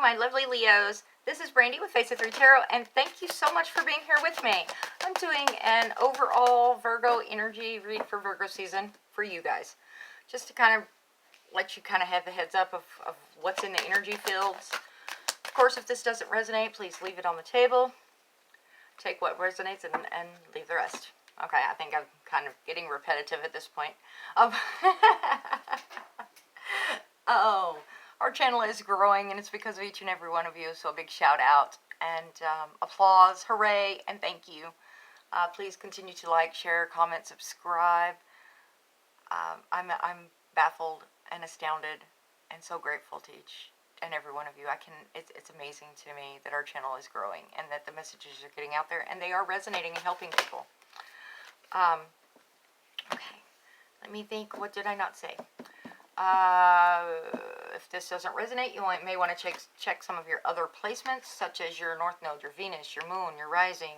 my lovely Leos. This is Brandy with Face of 3 Tarot, and thank you so much for being here with me. I'm doing an overall Virgo energy read for Virgo season for you guys, just to kind of let you kind of have the heads up of what's in the energy fields. Of course, if this doesn't resonate, please leave it on the table. Take what resonates and leave the rest. Okay, I think I'm kind of getting repetitive at this point. Oh, our channel is growing, and it's because of each and every one of you, so a big shout out and applause, hooray, and thank you. Please continue to like, share, comment, subscribe. I'm baffled and astounded and so grateful to each and every one of you. It's amazing to me that our channel is growing and that the messages are getting out there and they are resonating and helping people. Okay, let me think. What did I not say? If this doesn't resonate, you may want to check some of your other placements, such as your North Node, your Venus, your Moon, your Rising.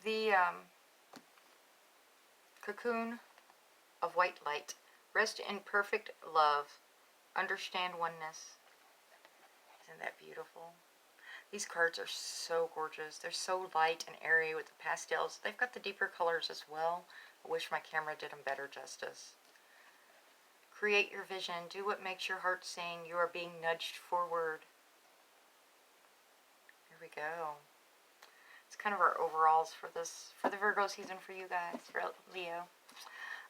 The cocoon of white light. Rest in perfect love. Understand oneness. Isn't that beautiful? These cards are so gorgeous. They're so light and airy with the pastels. They've got the deeper colors as well. I wish my camera did them better justice. Create your vision. Do what makes your heart sing. You are being nudged forward. Here we go. It's kind of our overalls for the Virgo season for you guys, for Leo,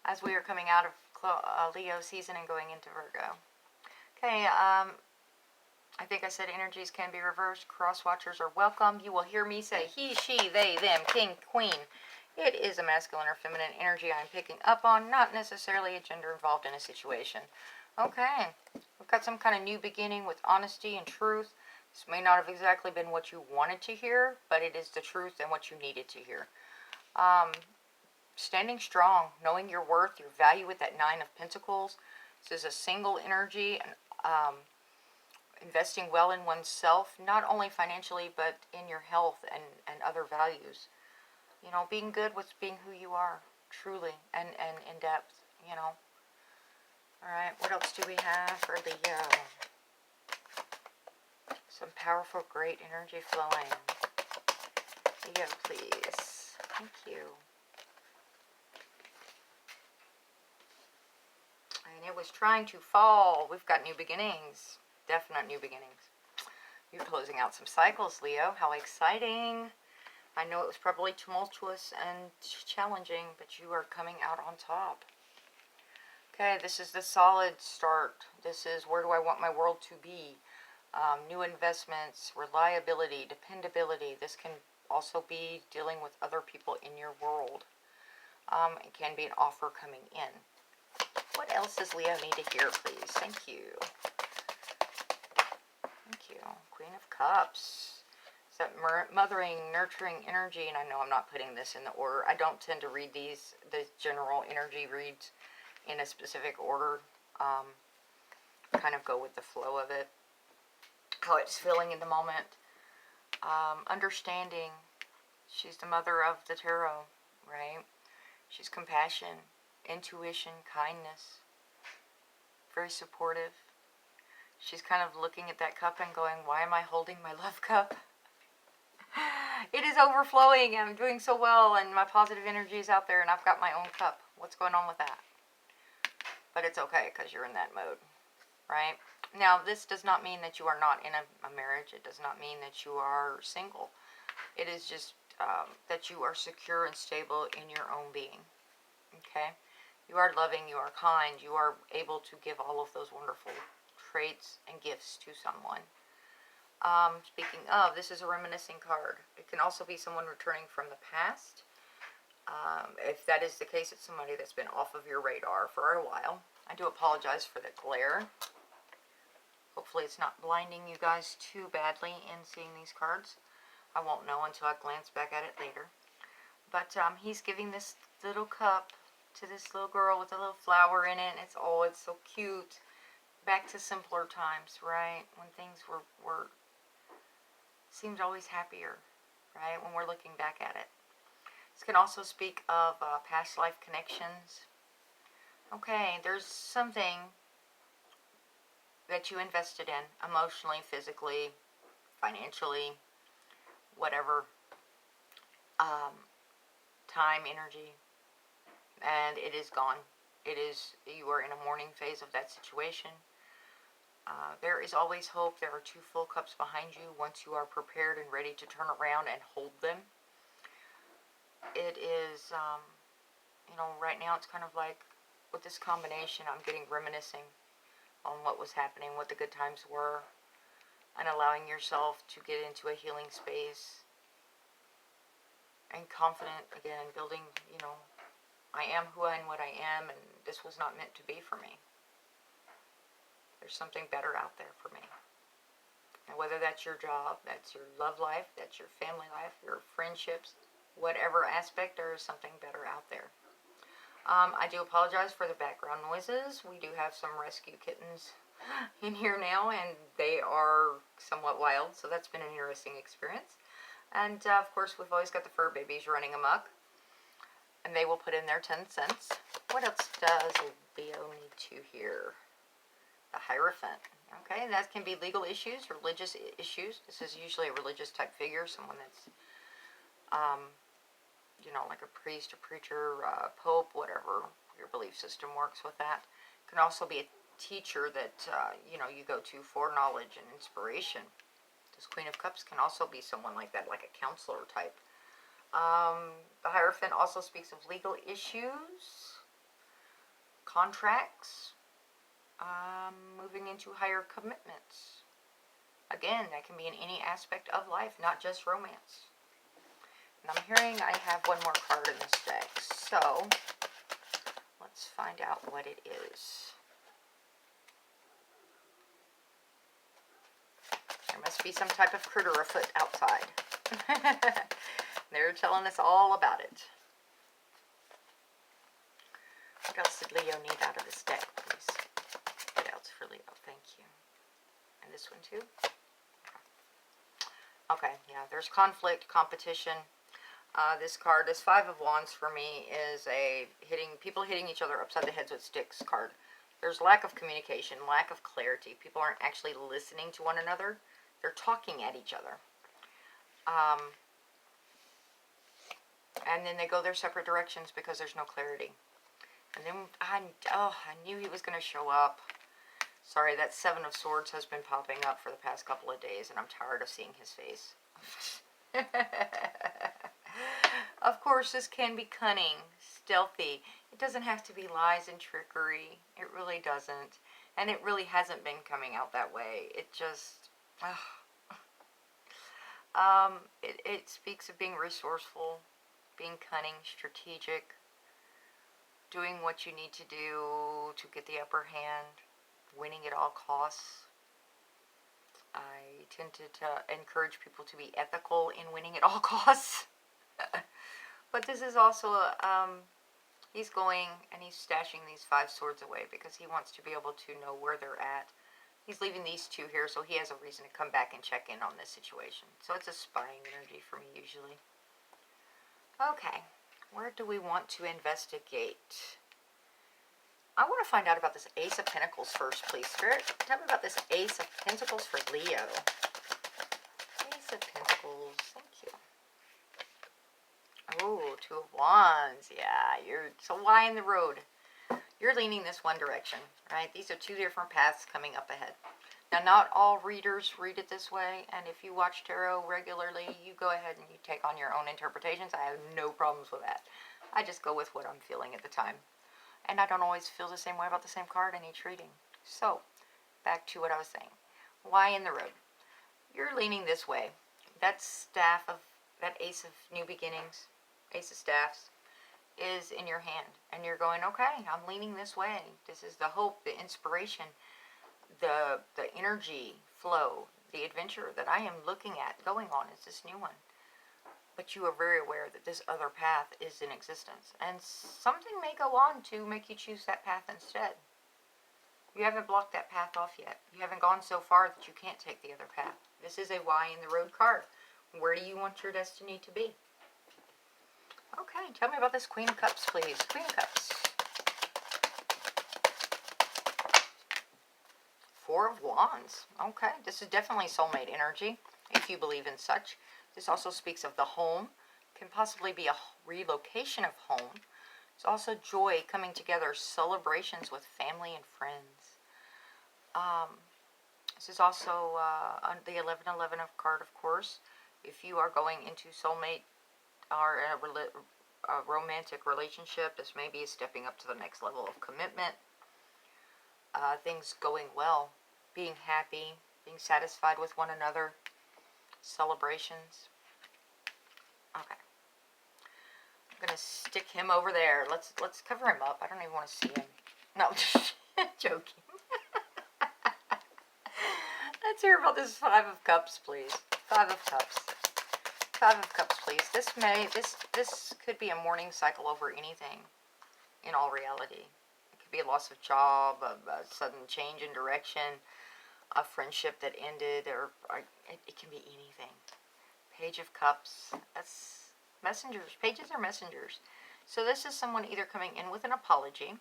as we are coming out of Leo season and going into Virgo. Okay, I think I said energies can be reversed. Cross watchers are welcome. You will hear me say he, she, they, them, king, queen. It is a masculine or feminine energy I'm picking up on, not necessarily a gender involved in a situation. Okay, we've got some kind of new beginning with honesty and truth. This may not have exactly been what you wanted to hear, but it is the truth and what you needed to hear. Standing strong, knowing your worth, your value with that Nine of Pentacles. This is a single energy, and investing well in oneself, not only financially, but in your health and other values. You know, being good with being who you are, truly, and in depth, you know. Alright, what else do we have for Leo? Some powerful, great energy flowing. Leo, please. Thank you. And it was trying to fall. We've got new beginnings. Definite new beginnings. You're closing out some cycles, Leo. How exciting. I know it was probably tumultuous and challenging, but you are coming out on top. Okay, this is the solid start. This is where do I want my world to be. New investments, reliability, dependability. This can also be dealing with other people in your world. It can be an offer coming in. What else does Leo need to hear, please? Thank you. Thank you. Queen of Cups. It's that mothering, nurturing energy, and I know I'm not putting this in the order. I don't tend to read the general energy reads in a specific order. Kind of go with the flow of it. How it's feeling in the moment. Understanding. She's the mother of the tarot, right? She's compassion, intuition, kindness. Very supportive. She's kind of looking at that cup and going, why am I holding my love cup? It is overflowing. I'm doing so well, and my positive energy is out there, and I've got my own cup. What's going on with that? But it's okay, because you're in that mode, right? Now, this does not mean that you are not in a marriage. It does not mean that you are single. It is just that you are secure and stable in your own being, okay? You are loving, you are kind, you are able to give all of those wonderful traits and gifts to someone. Speaking of, this is a reminiscing card. It can also be someone returning from the past. If that is the case, it's somebody that's been off of your radar for a while. I do apologize for the glare. Hopefully it's not blinding you guys too badly in seeing these cards. I won't know until I glance back at it later. But he's giving this little cup to this little girl with a little flower in it. And it's so cute. Back to simpler times, right? When things were seemed always happier, right? When we're looking back at it. This can also speak of past life connections. Okay, there's something that you invested in emotionally, physically, financially, whatever, time, energy, and it is gone. You are in a mourning phase of that situation. There is always hope. There are 2 full cups behind you once you are prepared and ready to turn around and hold them. It is, right now it's kind of like, with this combination, I'm getting reminiscing on what was happening, what the good times were, and allowing yourself to get into a healing space and confident again, building, I am who I and what I am, and this was not meant to be for me. There's something better out there for me. And whether that's your job, that's your love life, that's your family life, your friendships, whatever aspect, there is something better out there. I do apologize for the background noises. We do have some rescue kittens in here now, and they are somewhat wild, so that's been an interesting experience. And of course, we've always got the fur babies running amok, and they will put in their 10 cents. What else does Leo need to hear? The Hierophant. Okay, that can be legal issues, religious issues. This is usually a religious type figure, someone that's, like a priest, a preacher, pope, whatever your belief system works with that. It can also be a teacher that, you go to for knowledge and inspiration. This Queen of Cups can also be someone like that, like a counselor type. The Hierophant also speaks of legal issues, contracts, moving into higher commitments. Again, that can be in any aspect of life, not just romance. And I'm hearing I have one more card in this deck, so let's find out what it is. There must be some type of critter afoot outside. They're telling us all about it. What else did Leo need out of this deck, please? What else for Leo? Thank you. And this one too? Okay, yeah, there's conflict, competition. This card, this 5 of Wands for me is people hitting each other upside the heads with sticks card. There's lack of communication, lack of clarity. People aren't actually listening to one another. They're talking at each other. And then they go their separate directions because there's no clarity. And then, I knew he was going to show up. Sorry, that 7 of Swords has been popping up for the past couple of days, and I'm tired of seeing his face. Of course, this can be cunning, stealthy. It doesn't have to be lies and trickery. It really doesn't. And it really hasn't been coming out that way. It just... it speaks of being resourceful, being cunning, strategic, doing what you need to do to get the upper hand, winning at all costs. I tend to encourage people to be ethical in winning at all costs. But this is also, he's going and he's stashing these 5 swords away because he wants to be able to know where they're at. He's leaving these 2 here, so he has a reason to come back and check in on this situation. So it's a spying energy for me, usually. Okay, where do we want to investigate? I want to find out about this Ace of Pentacles first, please. Spirit, tell me about this Ace of Pentacles for Leo. Ace of Pentacles, thank you. Oh, 2 of Wands. Yeah, so why in the road? You're leaning this one direction, right? These are 2 different paths coming up ahead. Now, not all readers read it this way, and if you watch tarot regularly, you go ahead and you take on your own interpretations. I have no problems with that. I just go with what I'm feeling at the time. And I don't always feel the same way about the same card in each reading. So, back to what I was saying. Why in the road? You're leaning this way. That Ace of New Beginnings, Ace of Staffs, is in your hand. And you're going, okay, I'm leaning this way. This is the hope, the inspiration, the energy flow, the adventure that I am looking at going on is this new one. But you are very aware that this other path is in existence. And something may go on to make you choose that path instead. You haven't blocked that path off yet. You haven't gone so far that you can't take the other path. This is a why in the road card. Where do you want your destiny to be? Okay, tell me about this Queen of Cups, please. Queen of Cups. Four of Wands. Okay, this is definitely soulmate energy, if you believe in such. This also speaks of the home. Can possibly be a relocation of home. It's also joy coming together, celebrations with family and friends. This is also on the 1111 of card, of course. If you are going into soulmate or a romantic relationship, this may be stepping up to the next level of commitment. Things going well, being happy, being satisfied with one another, celebrations. Okay. I'm gonna stick him over there. Let's cover him up. I don't even want to see him. No, joking. Let's hear about this Five of Cups, please. Five of Cups. Five of Cups, please. This could be a mourning cycle over anything. In all reality, it could be a loss of job, a sudden change in direction, a friendship that ended, or it can be anything. Page of Cups. That's messengers. Pages are messengers. So this is someone either coming in with an apology,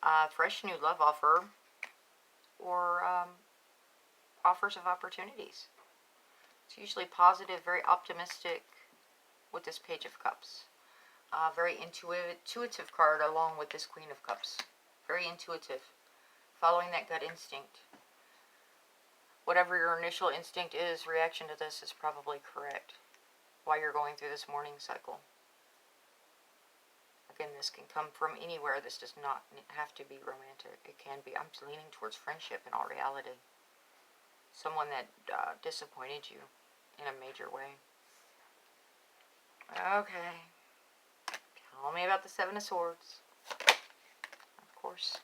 a fresh new love offer, or offers of opportunities. It's usually positive, very optimistic with this Page of Cups. Very intuitive card along with this Queen of Cups. Very intuitive. Following that gut instinct. Whatever your initial instinct is, reaction to this is probably correct while you're going through this mourning cycle. Again, this can come from anywhere. This does not have to be romantic. It can be. I'm leaning towards friendship in all reality. Someone that disappointed you in a major way. Okay. Tell me about the Seven of Swords. Of course.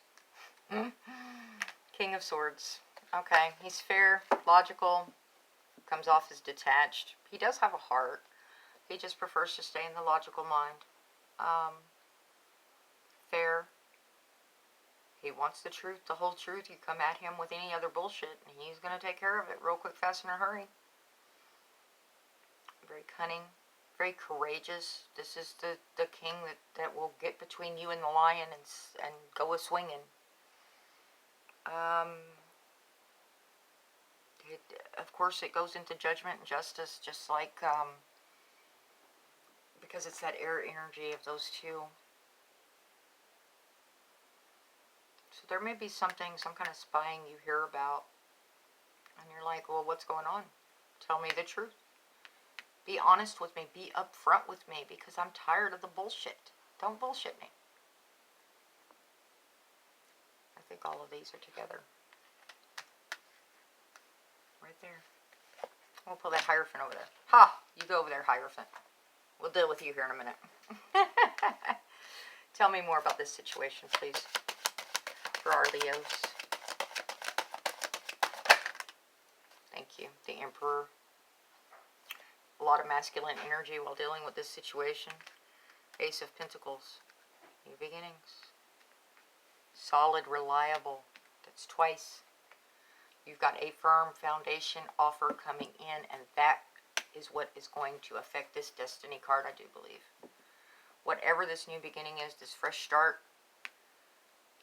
King of Swords. Okay. He's fair, logical, comes off as detached. He does have a heart. He just prefers to stay in the logical mind. Fair. He wants the truth, the whole truth. You come at him with any other bullshit, and he's going to take care of it real quick, fast, in a hurry. Very cunning. Very courageous. This is the king that will get between you and the lion and go a-swinging. Of course, it goes into judgment and justice, just like, because it's that air energy of those two. So there may be something, some kind of spying you hear about, and you're like, well, what's going on? Tell me the truth. Be honest with me. Be upfront with me, because I'm tired of the bullshit. Don't bullshit me. I think all of these are together. Right there. We'll pull that Hierophant over there. Ha! You go over there, Hierophant. We'll deal with you here in a minute. Tell me more about this situation, please. For our Leos. Thank you. The Emperor. A lot of masculine energy while dealing with this situation. Ace of Pentacles. New beginnings. Solid, reliable. That's twice. You've got a firm foundation offer coming in, and that is what is going to affect this Destiny card, I do believe. Whatever this new beginning is, this fresh start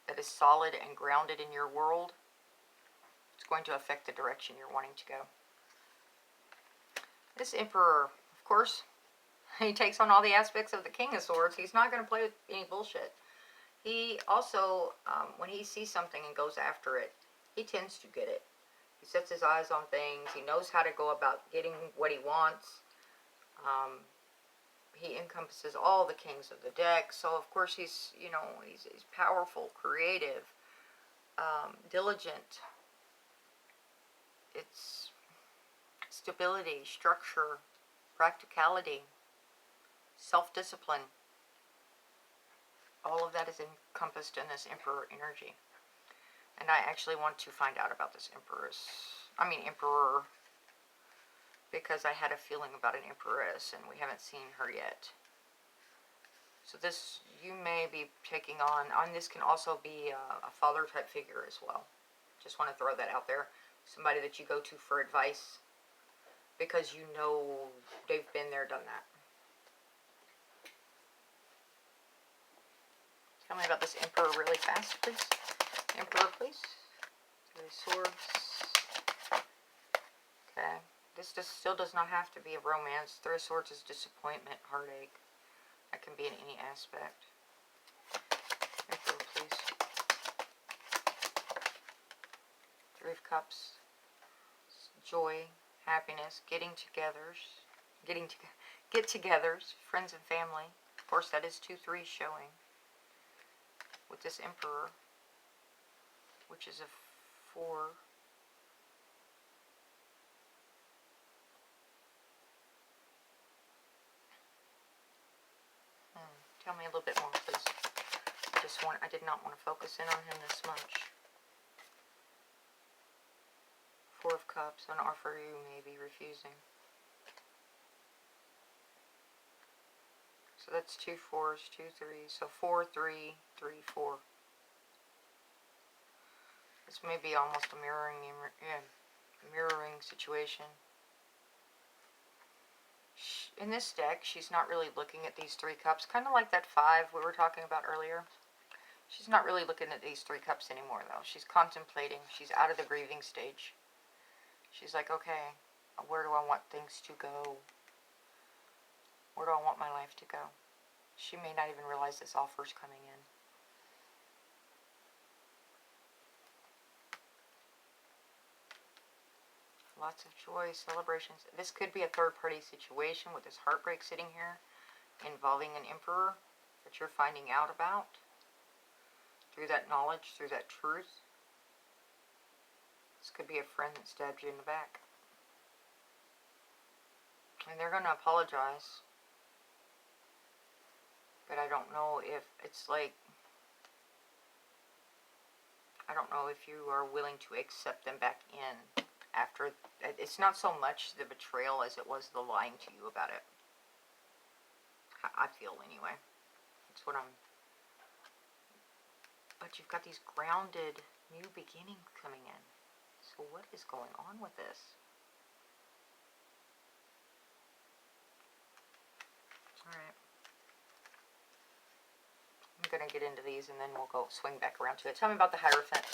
that is solid and grounded in your world, it's going to affect the direction you're wanting to go. This Emperor, of course, he takes on all the aspects of the King of Swords. He's not going to play with any bullshit. He also, when he sees something and goes after it, he tends to get it. He sets his eyes on things. He knows how to go about getting what he wants. He encompasses all the kings of the deck. So, of course, he's powerful, creative, diligent. It's stability, structure, practicality, self-discipline. All of that is encompassed in this Emperor energy. And I actually want to find out about this Emperor, because I had a feeling about an Empress, and we haven't seen her yet. So this, you may be taking on this can also be a father type figure as well. Just want to throw that out there. Somebody that you go to for advice, because you know they've been there, done that. Tell me about this Emperor really fast, please. Emperor, please. Three of Swords. Okay. This still does not have to be a romance. Three of Swords is disappointment, heartache. That can be in any aspect. Emperor, please. Three of Cups. Joy, happiness, get-togethers, friends and family. Of course, that is 2-3 showing. With this Emperor, which is a 4. Tell me a little bit more, please. I did not want to focus in on him this much. 4 of Cups, an offer you may be refusing. So that's 2 4s, 2 3s. So 4, 3, 3, 4. This may be almost a mirroring situation. In this deck, she's not really looking at these 3 cups. Kind of like that 5 we were talking about earlier. She's not really looking at these 3 cups anymore, though. She's contemplating. She's out of the grieving stage. She's like, okay, where do I want things to go? Where do I want my life to go? She may not even realize this offer's coming in. Lots of joy, celebrations. This could be a third-party situation with this heartbreak sitting here involving an Emperor that you're finding out about through that knowledge, through that truth. This could be a friend that stabbed you in the back. And they're going to apologize. But I don't know if it's like, I don't know if you are willing to accept them back in after. It's not so much the betrayal as it was the lying to you about it. I feel anyway. That's what I'm. But you've got these grounded new beginnings coming in. So what is going on with this? Alright. I'm going to get into these and then we'll go swing back around to it. Tell me about the Hierophant.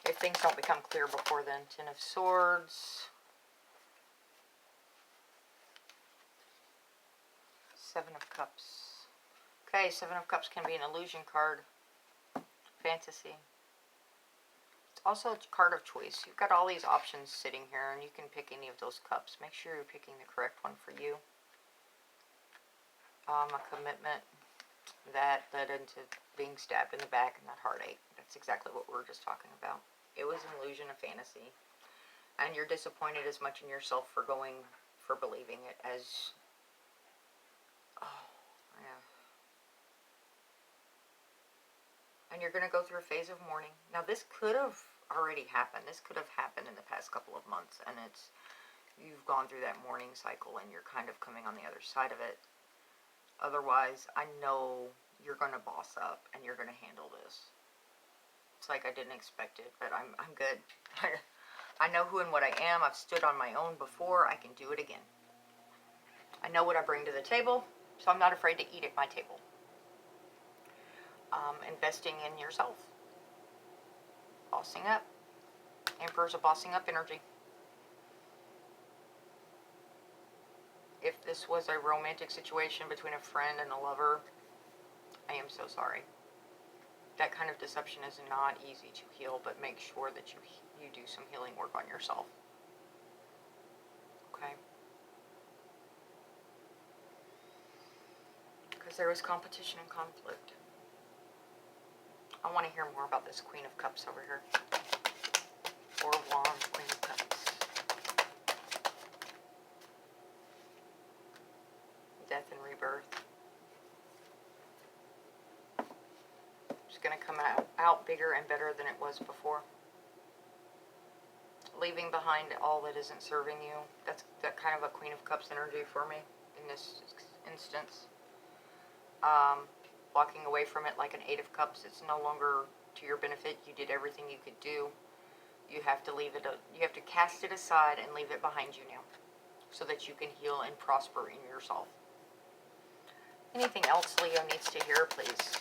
If things don't become clear before then. 10 of Swords. 7 of Cups. Okay, 7 of Cups can be an illusion card. Fantasy. It's also a card of choice. You've got all these options sitting here and you can pick any of those cups. Make sure you're picking the correct one for you. A commitment that led into being stabbed in the back and that heartache. That's exactly what we were just talking about. It was an illusion, a fantasy. And you're disappointed as much in yourself for believing it as, oh, yeah. And you're going to go through a phase of mourning. Now, this could have already happened. This could have happened in the past couple of months. And you've gone through that mourning cycle and you're kind of coming on the other side of it. Otherwise, I know you're going to boss up and you're going to handle this. It's like I didn't expect it, but I'm good. I know who and what I am. I've stood on my own before. I can do it again. I know what I bring to the table, so I'm not afraid to eat at my table. Investing in yourself. Bossing up. Emperor's a bossing up energy. If this was a romantic situation between a friend and a lover, I am so sorry. That kind of deception is not easy to heal, but make sure that you do some healing work on yourself. Okay? Because there is competition and conflict. I want to hear more about this Queen of Cups over here. 4 of Wands, Queen of Cups. Death and rebirth. It's going to come out bigger and better than it was before. Leaving behind all that isn't serving you. That's that kind of a Queen of Cups energy for me in this instance. Walking away from it like an 8 of Cups. It's no longer to your benefit. You did everything you could do. You have to leave it. You have to cast it aside and leave it behind you now, so that you can heal and prosper in yourself. Anything else Leo needs to hear, please?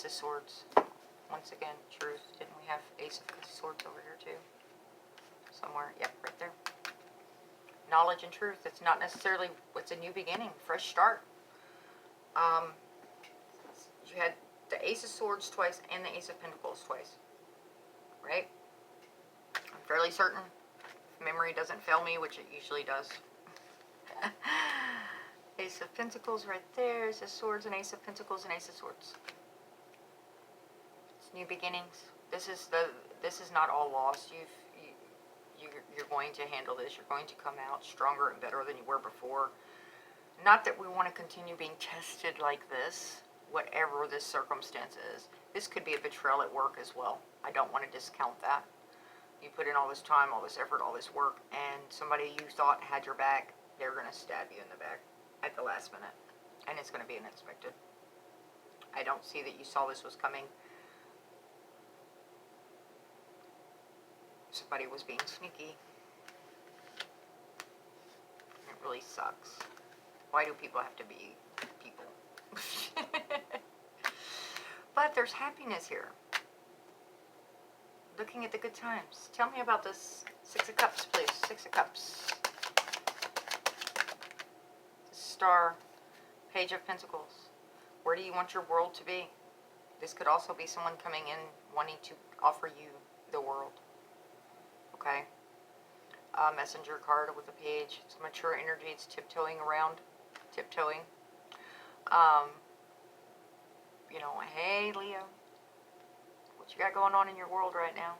Ace of Swords. Once again, truth. Didn't we have Ace of Swords over here too? Somewhere. Yep, right there. Knowledge and truth. It's not necessarily, it's a new beginning, fresh start. You had the Ace of Swords twice and the Ace of Pentacles twice. Right? I'm fairly certain. If memory doesn't fail me, which it usually does. Ace of Pentacles right there. Ace of Swords and Ace of Pentacles and Ace of Swords. It's new beginnings. This is not all lost. You're going to handle this. You're going to come out stronger and better than you were before. Not that we want to continue being tested like this, whatever this circumstance is. This could be a betrayal at work as well. I don't want to discount that. You put in all this time, all this effort, all this work, and somebody you thought had your back, they're going to stab you in the back at the last minute. And it's going to be unexpected. I don't see that you saw this was coming. Somebody was being sneaky. It really sucks. Why do people have to be people? But there's happiness here. Looking at the good times. Tell me about this Six of Cups, please. Six of Cups. Star. Page of Pentacles. Where do you want your world to be? This could also be someone coming in wanting to offer you the world. Okay? Messenger card with a page. It's mature energy. It's tiptoeing around. Tiptoeing. You know, hey, Leo. What you got going on in your world right now?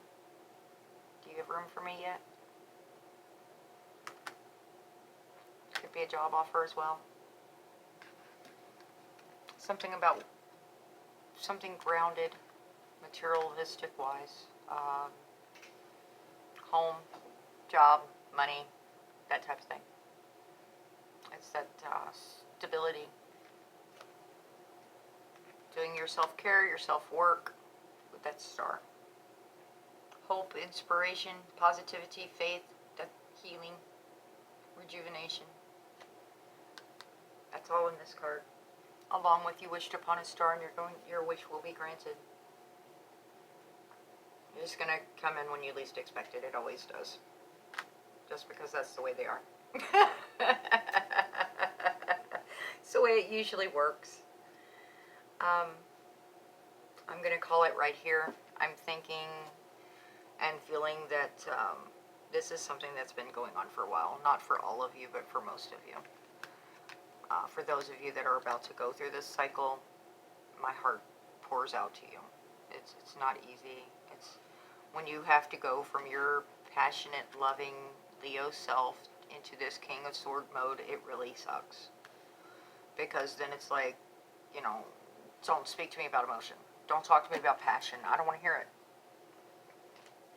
Do you have room for me yet? Could be a job offer as well. Something about something grounded, materialistic wise. Home, job, money, that type of thing. It's that stability. Doing your self-care, your self-work with that star. Hope, inspiration, positivity, faith, that healing, rejuvenation. That's all in this card. Along with you wished upon a star, and your wish will be granted. It's going to come in when you least expect it. It always does. Just because that's the way they are. It's the way it usually works. I'm going to call it right here. I'm thinking and feeling that this is something that's been going on for a while. Not for all of you, but for most of you. For those of you that are about to go through this cycle, my heart pours out to you. It's not easy. It's when you have to go from your passionate, loving Leo self into this King of Sword mode, it really sucks. Because then it's like, you know, don't speak to me about emotion. Don't talk to me about passion. I don't want to hear it.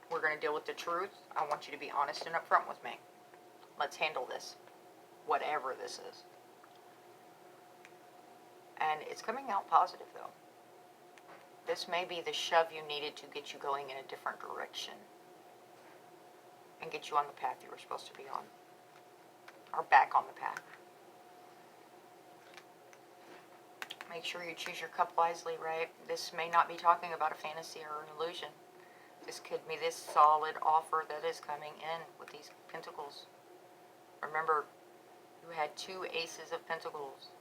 We're going to deal with the truth. I want you to be honest and upfront with me. Let's handle this. Whatever this is. And it's coming out positive, though. This may be the shove you needed to get you going in a different direction. And get you on the path you were supposed to be on. Or back on the path. Make sure you choose your cup wisely, right? This may not be talking about a fantasy or an illusion. This could be this solid offer that is coming in with these pentacles. Remember, you had 2 aces of pentacles.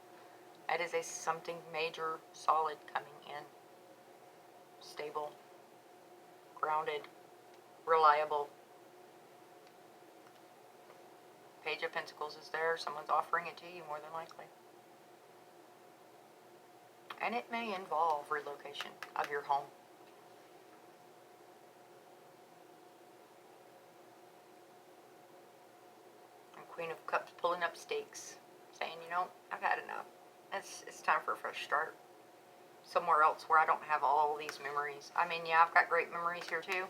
That is something major, solid coming in. Stable, grounded, reliable. Page of Pentacles is there. Someone's offering it to you, more than likely. And it may involve relocation of your home. And Queen of Cups pulling up stakes, saying, you know, I've had enough. It's time for a fresh start. Somewhere else where I don't have all these memories. I mean, yeah, I've got great memories here too.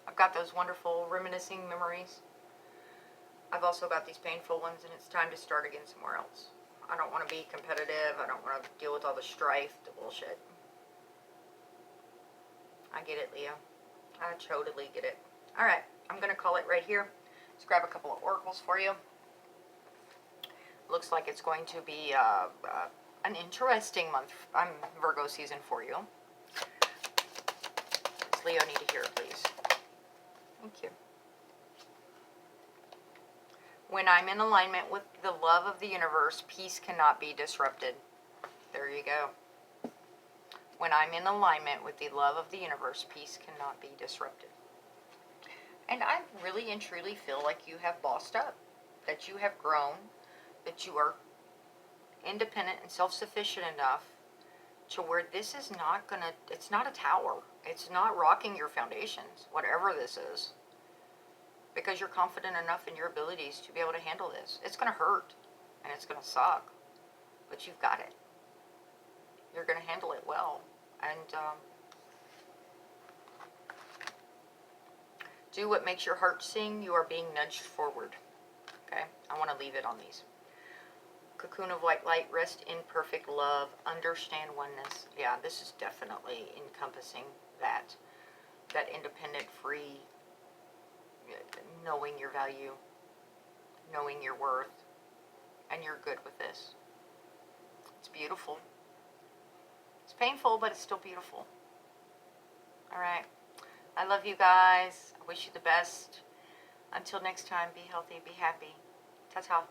I've got those wonderful reminiscing memories. I've also got these painful ones, and it's time to start again somewhere else. I don't want to be competitive. I don't want to deal with all the strife, the bullshit. I get it, Leo. I totally get it. Alright, I'm going to call it right here. Let's grab a couple of oracles for you. Looks like it's going to be an interesting month. Virgo season for you. Does Leo need to hear it, please? Thank you. When I'm in alignment with the love of the universe, peace cannot be disrupted. There you go. When I'm in alignment with the love of the universe, peace cannot be disrupted. And I really and truly feel like you have bossed up, that you have grown, that you are independent and self-sufficient enough to where this is not gonna, it's not a tower. It's not rocking your foundations, whatever this is. Because you're confident enough in your abilities to be able to handle this. It's gonna hurt, and it's gonna suck, but you've got it. You're going to handle it well. And do what makes your heart sing. You are being nudged forward. Okay? I want to leave it on these. Cocoon of white light, rest in perfect love, understand oneness. Yeah, this is definitely encompassing that. That independent, free, knowing your value, knowing your worth, and you're good with this. It's beautiful. It's painful, but it's still beautiful. All right. I love you guys. I wish you the best. Until next time, be healthy, be happy. Ta-ta.